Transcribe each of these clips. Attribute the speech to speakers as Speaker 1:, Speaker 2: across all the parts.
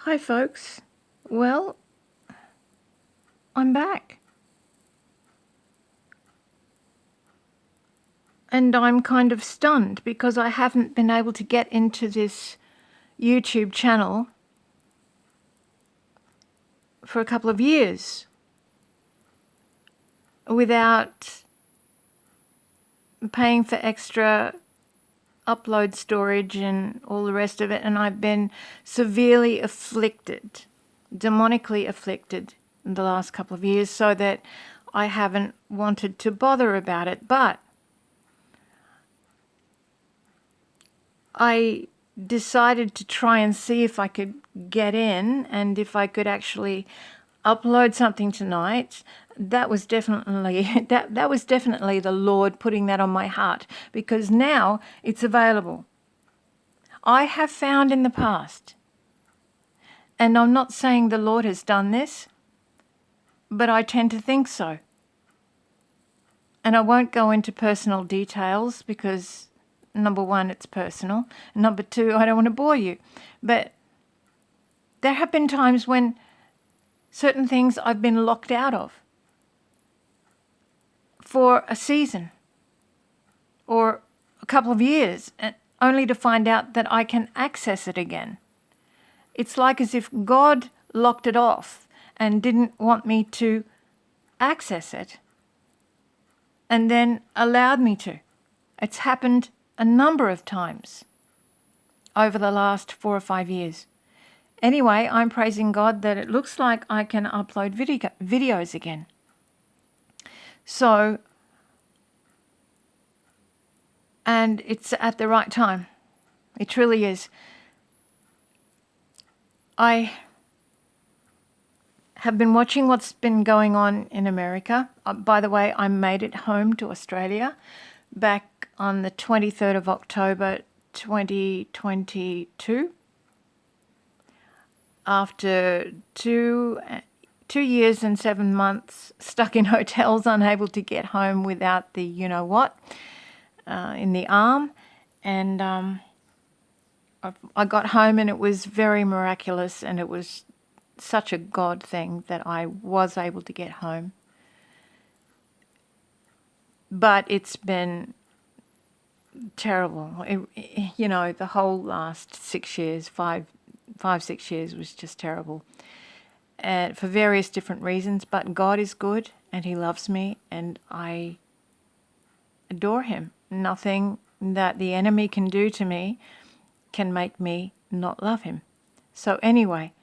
Speaker 1: Hi, folks. Well, I'm back. And I'm kind of stunned because I haven't been able to get into this YouTube channel for a couple of years without paying for extra upload storage and all the rest of it. And I've been severely afflicted, demonically afflicted in the last couple of years, so that I haven't wanted to bother about it. But I decided to try and see if I could get in and if I could actually upload something tonight. That was definitely that was definitely the Lord putting that on my heart, because now it's available. I have found in the past, and I'm not saying the Lord has done this, but I tend to think so. And I won't go into personal details because, number one, it's personal. Number two, I don't want to bore you. But there have been times when certain things I've been locked out of for a season or a couple of years, and only to find out that I can access it again. It's like as if God locked it off and didn't want me to access it, and then allowed me to. It's happened a number of times over the last 4 or 5 years. Anyway, I'm praising God that it looks like I can upload videos again. So, and it's at the right time. It truly is. I have been watching what's been going on in America. By the way, I made it home to Australia back on the 23rd of October 2022 after two years and 7 months stuck in hotels, unable to get home without the you-know-what in the arm. And I got home and it was very miraculous, and it was such a God thing that I was able to get home. But it's been terrible. The whole last 6 years, 6 years was just terrible. And for various different reasons, but God is good and He loves me and I adore Him. Nothing that the enemy can do to me can make me not love Him. So anyway,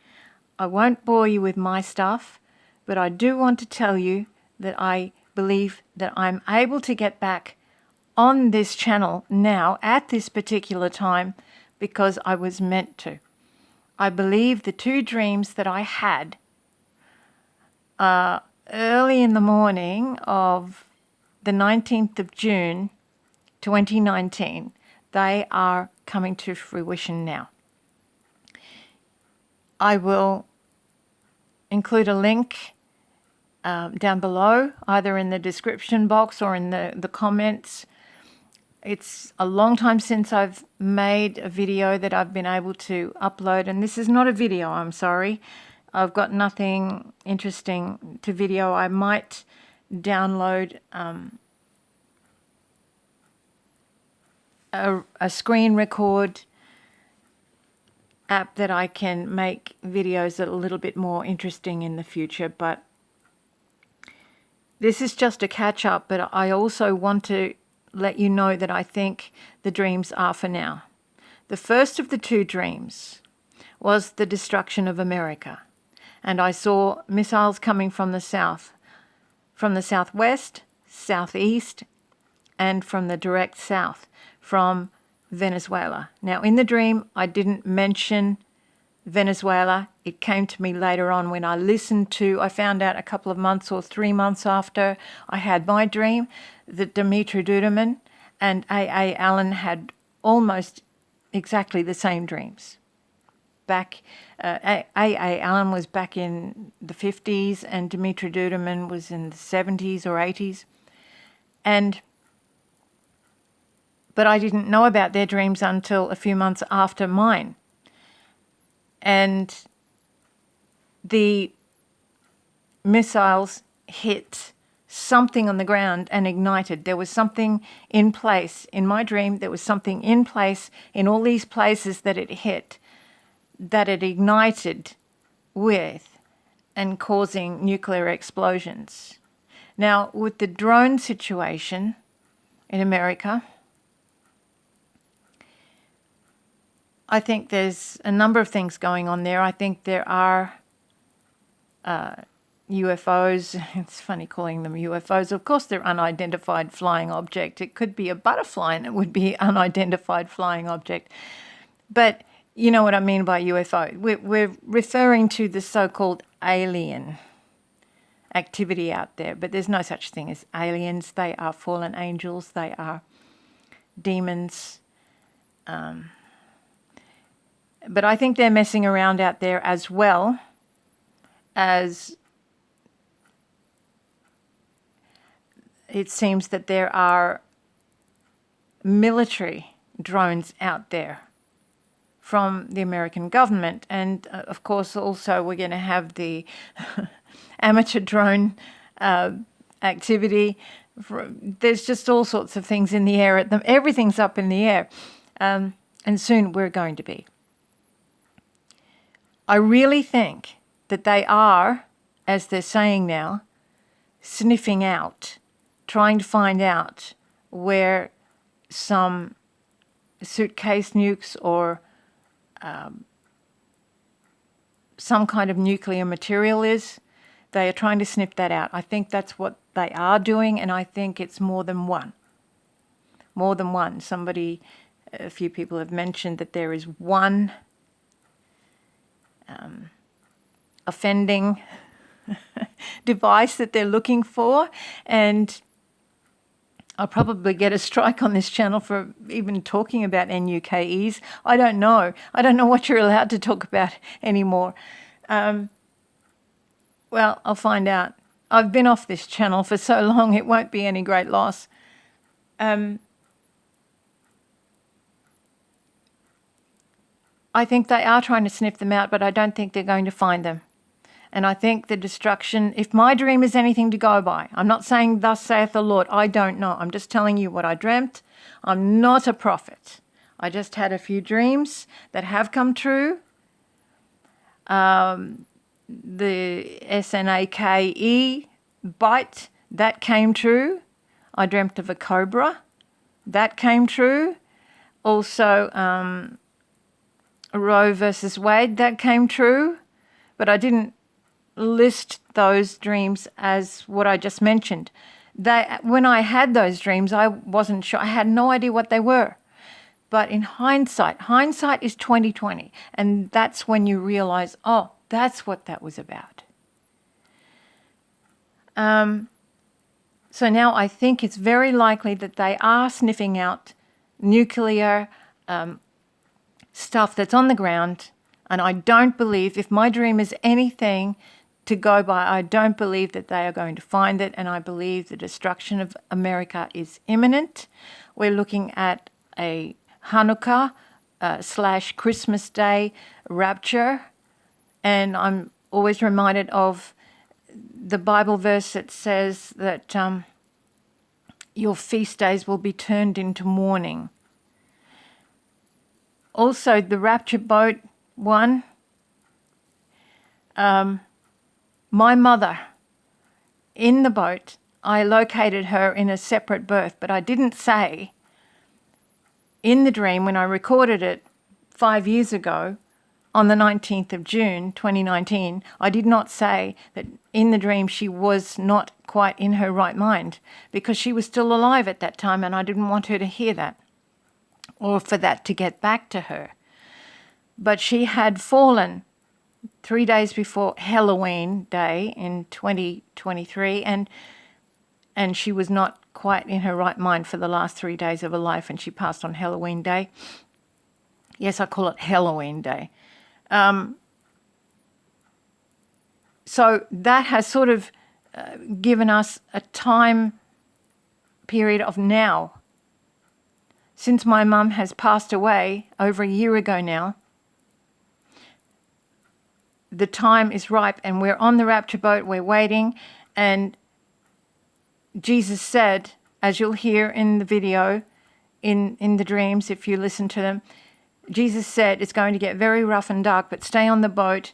Speaker 1: I won't bore you with my stuff, but I do want to tell you that I believe that I'm able to get back on this channel now at this particular time because I was meant to. I believe the 2 dreams that I had early in the morning of the 19th of June 2019, they are coming to fruition now. I will include a link down below, either in the description box or in the comments. It's a long time since I've made a video that I've been able to upload, and this is not a video, I'm sorry. I've got nothing interesting to video. I might download a screen record app that I can make videos that are a little bit more interesting in the future, but this is just a catch up. But I also want to let you know that I think the dreams are for now. The first of the 2 dreams was the destruction of America, and I saw missiles coming from the south, from the southwest, southeast, and from the direct south, from Venezuela. Now, in the dream, I didn't mention Venezuela. It came to me later on when I found out a couple of months or 3 months after I had my dream that Dimitri Duduman and A.A. Allen had almost exactly the same dreams. A.A. Allen was back in the 50s and Dimitri Duduman was in the 70s or 80s. But I didn't know about their dreams until a few months after mine. And the missiles hit something on the ground and ignited. There was something in place. In my dream, there was something in place in all these places that it hit, that it ignited with and causing nuclear explosions. Now, with the drone situation in America, I think there's a number of things going on there. I think there are UFOs. It's funny calling them UFOs. Of course, they're unidentified flying object. It could be a butterfly and it would be unidentified flying object. But you know what I mean by UFO. We're referring to the so-called alien activity out there. But there's no such thing as aliens. They are fallen angels. They are demons. But I think they're messing around out there as well as it seems that there are military drones out there from the American government. And of course, also we're going to have the amateur drone activity. There's just all sorts of things in the air at them. Everything's up in the air. And soon we're going to be. I really think that they are, as they're saying now, sniffing out, trying to find out where some suitcase nukes or some kind of nuclear material is. They are trying to sniff that out. I think that's what they are doing, and I think it's more than one. More than one. A few people have mentioned that there is one offending device that they're looking for, and I'll probably get a strike on this channel for even talking about NUKEs. I don't know. I don't know what you're allowed to talk about anymore. Well, I'll find out. I've been off this channel for so long, it won't be any great loss. I think they are trying to sniff them out, but I don't think they're going to find them. And I think the destruction, if my dream is anything to go by, I'm not saying thus saith the Lord, I don't know. I'm just telling you what I dreamt. I'm not a prophet. I just had a few dreams that have come true. The SNAKE bite, that came true. I dreamt of a cobra. That came true. Also, Roe versus Wade, that came true. But I didn't list those dreams as what I just mentioned. When I had those dreams, I wasn't sure. I had no idea what they were. But in hindsight is 20/20, and that's when you realize, oh, that's what that was about. So now I think it's very likely that they are sniffing out nuclear stuff that's on the ground, and I don't believe, if my dream is anything to go by, I don't believe that they are going to find it, and I believe the destruction of America is imminent. We're looking at a Hanukkah / Christmas Day rapture, and I'm always reminded of the Bible verse that says that your feast days will be turned into mourning. Also, the rapture boat one, my mother in the boat, I located her in a separate berth, but I didn't say in the dream when I recorded it 5 years ago on the 19th of June 2019, I did not say that in the dream she was not quite in her right mind, because she was still alive at that time and I didn't want her to hear that or for that to get back to her. But she had fallen 3 days before Halloween Day in 2023, and she was not quite in her right mind for the last 3 days of her life, and she passed on Halloween Day. Yes, I call it Halloween Day. So that has sort of given us a time period of now. Since my mum has passed away over a year ago now, the time is ripe and we're on the rapture boat, we're waiting. And Jesus said, as you'll hear in the video, in the dreams, if you listen to them, Jesus said it's going to get very rough and dark, but stay on the boat.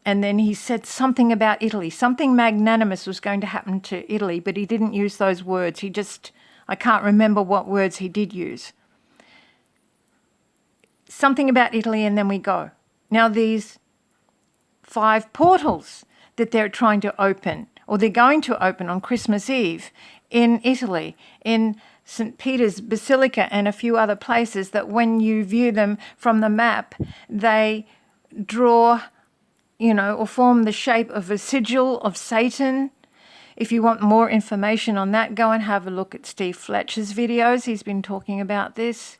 Speaker 1: And then he said something about Italy. Something magnanimous was going to happen to Italy, but he didn't use those words. I can't remember what words he did use. Something about Italy, and then we go. Now these 5 portals that they're trying to open, or they're going to open on Christmas Eve in Italy, in St. Peter's Basilica and a few other places, that when you view them from the map, they draw, or form the shape of a sigil of Satan. If you want more information on that, go and have a look at Steve Fletcher's videos. He's been talking about this.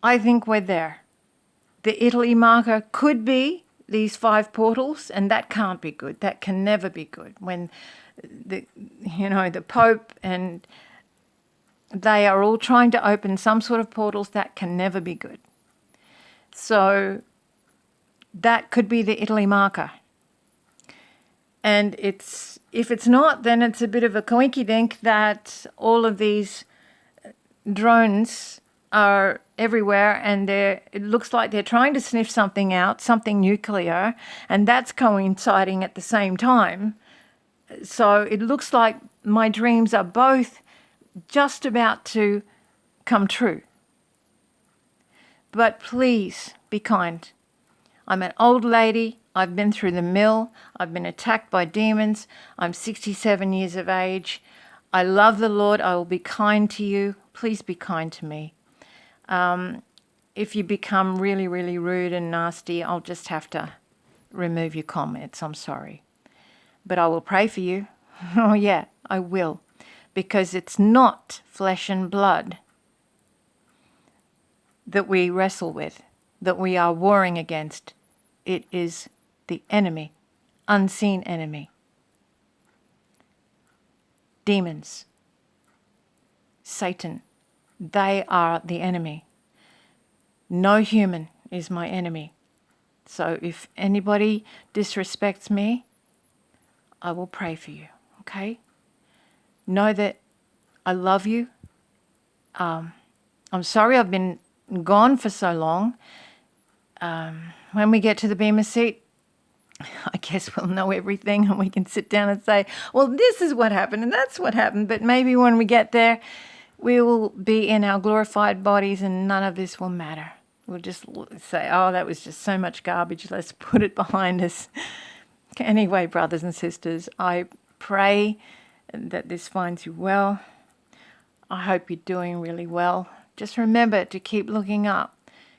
Speaker 1: I think we're there. The Italy marker could be these 5 portals, and that can't be good. That can never be good. When the Pope and they are all trying to open some sort of portals, that can never be good. So that could be the Italy marker. And if it's not, then it's a bit of a coinkydink that all of these drones are everywhere, and it looks like they're trying to sniff something out, something nuclear, and that's coinciding at the same time. So it looks like my dreams are both just about to come true. But please be kind. I'm an old lady. I've been through the mill. I've been attacked by demons. I'm 67 years of age. I love the Lord. I will be kind to you. Please be kind to me. If you become really, really rude and nasty, I'll just have to remove your comments. I'm sorry. But I will pray for you. Oh yeah, I will. Because it's not flesh and blood that we wrestle with, that we are warring against. It is the enemy, unseen enemy. Demons, Satan, they are the enemy. No human is my enemy. So if anybody disrespects me, I will pray for you, okay? Know that I love you. I'm sorry I've been gone for so long. When we get to the Bema seat, I guess we'll know everything and we can sit down and say, well, this is what happened and that's what happened. But maybe when we get there, we will be in our glorified bodies and none of this will matter. We'll just say, oh, that was just so much garbage. Let's put it behind us. Anyway, brothers and sisters, I pray that this finds you well. I hope you're doing really well. Just remember to keep looking up.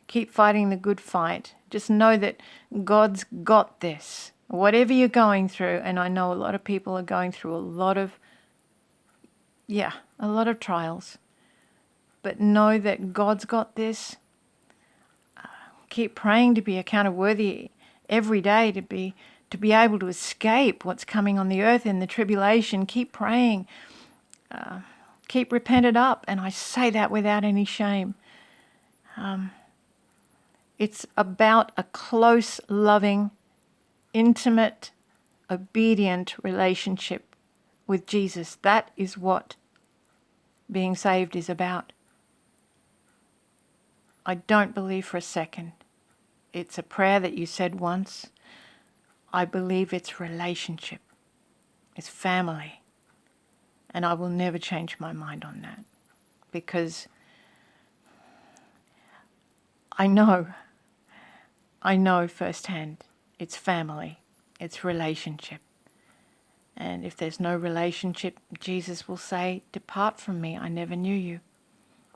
Speaker 1: Keep fighting the good fight. Just know that God's got this. Whatever you're going through, and I know a lot of people are going through a lot of trials. But know that God's got this. Keep praying to be accounted worthy every day, to be able to escape what's coming on the earth in the tribulation. Keep praying. Keep repented up. And I say that without any shame. It's about a close, loving, intimate, obedient relationship with Jesus. That is what being saved is about. I don't believe for a second it's a prayer that you said once. I believe it's relationship. It's family. And I will never change my mind on that. Because I know firsthand it's family. It's relationship. And if there's no relationship, Jesus will say, depart from me, I never knew you.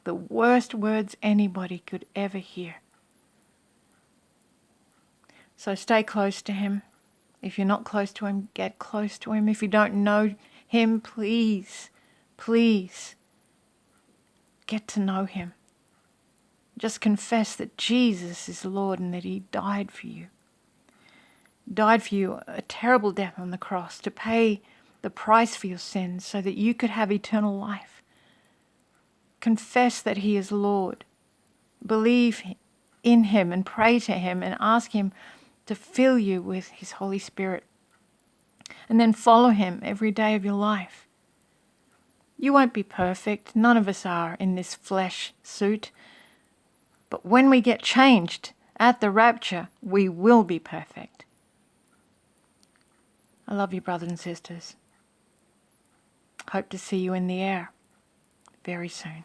Speaker 1: The worst words anybody could ever hear. So stay close to him. If you're not close to him, get close to him. If you don't know him, please get to know him. Just confess that Jesus is Lord and that he died for you. Died for you a terrible death on the cross to pay the price for your sins so that you could have eternal life. Confess that he is Lord. Believe in him and pray to him and ask him to fill you with His Holy Spirit, and then follow Him every day of your life. You won't be perfect. None of us are in this flesh suit. But when we get changed at the rapture, we will be perfect. I love you, brothers and sisters. Hope to see you in the air very soon.